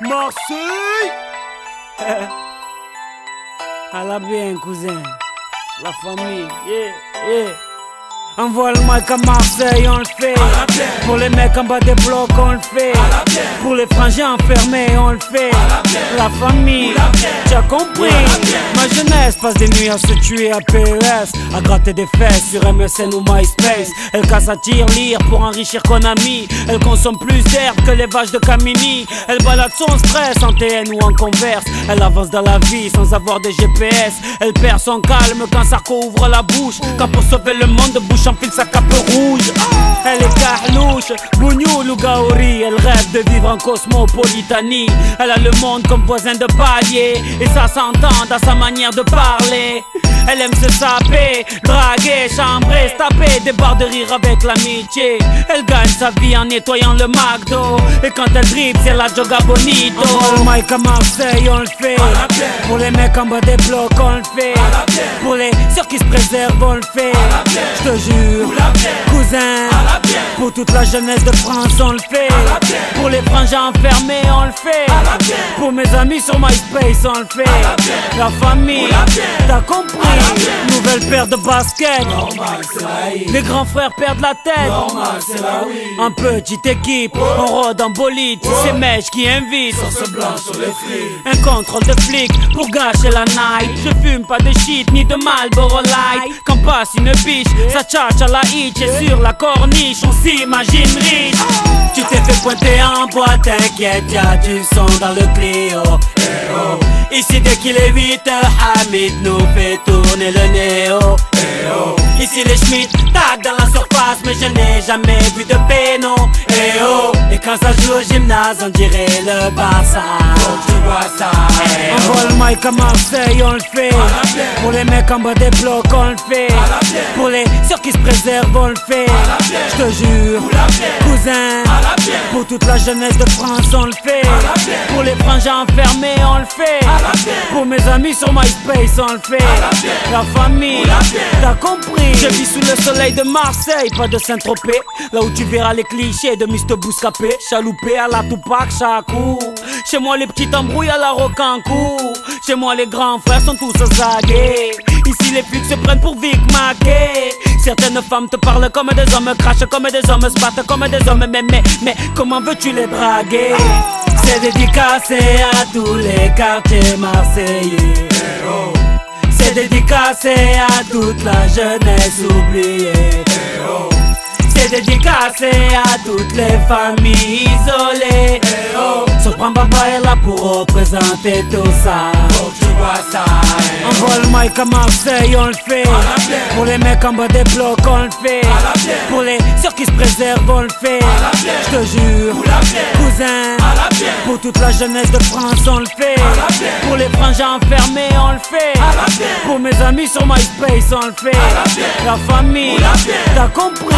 Marseille. À la bien, cousin. La famille, yeah. Envoie le mic à Marseille, on le fait. Pour les mecs en bas des blocs, on le fait. Pour les frangins enfermés, on le fait. La famille, tu as compris. Ma jeunesse passe des nuits à se tuer à PES, à gratter des fesses sur MSN ou MySpace. Elle casse à tir-lire pour enrichir Konami. Elle consomme plus d'herbe que les vaches de Camini. Elle balade son stress en TN ou en Converse. Elle avance dans la vie sans avoir de GPS. Elle perd son calme quand Sarko ouvre la bouche. Quand pour sauver le monde, bouche enfile sa cape rouge. Elle est carlouche, bougnoul ou gaori. Elle rêve de vivre en cosmopolitanie. Elle a le monde comme voisin de palier, et ça s'entend dans sa manière de parler. Elle aime se saper, draguer, chambrer, se taper des barres de rire avec l'amitié. Elle gagne sa vie en nettoyant le McDo, et quand elle dribble c'est la Joga Bonito. On le mic à Marseille, on le fait. Pour les mecs en bas des blocs, on le fait. Pour les sœurs qui se préservent, on le fait. Je te jure, cousin, pour toute la jeunesse de France, on le fait. Pour les frangins enfermés, on le fait. Pour mes amis sur MySpace, on le fait. La famille, t'as compris. Nouvelle paire de baskets. Normal, c'est la I. Les grands frères perdent la tête. Normal, c'est la oui. En petite équipe, on rôde en bolide. C'est Mèche qui invite. Sauce blanche sur les frites. Un contrôle de flic pour gâcher la night. Je fume pas de shit ni de Marlboro Light. Quand passe une biche, ça tchatche à la hitch. Et sur la corniche, on s'imagine riche. Tu t'es fait pointer en boîte, t'inquiète, y'a du son dans le Clio. Ici dès qu'il est 8h, Hamid nous fait tourner le néo. Ici les Schmitt tac dans la surface, mais je n'ai jamais vu de péno. Et quand ça joue au gymnase, on dirait le Barça. Tu vois ça. Envoie le mic à Marseille, on le fait. Pour les mecs en bas des blocs, on le fait. Pour les sœurs qui se préservent, on le fait. Je te jure, cousin, pour toute la jeunesse de France, on le fait. Pour les frangins enfermés, on le fait. Pour mes amis sur MySpace, on le fait. La famille, t'as compris. Je vis sous le soleil de Marseille, pas de Saint-Tropez. Là où tu verras les clichés de Mr. Bouscapé. Chaloupé à la Tupac, Chakou. Chez moi les petites embrouilles à la Rocancourt. Chez moi les grands frères sont tous zagués. Ici les flics se prennent pour Vic Mackey. Certaines femmes te parlent comme des hommes, crachent comme des hommes, se battent comme des hommes. Mais comment veux-tu les draguer? C'est dédicacé à tous les quartiers marseillais. C'est dédicacé à toute la jeunesse oubliée. C'est dédicacé à toutes les familles isolées. Sopran Baba est là pour représenter tout ça. Faut que tu vois ça. Envoie le mic à Marseille, on le fait. Pour les mecs en bas des blocs, on le fait. Pour les sœurs qui se préservent, on le fait. Je te jure, cousin, pour toute la jeunesse de France, on le fait. Pour les frangins enfermés, on le fait. Pour mes amis sur MySpace, on le fait. La famille, t'as compris.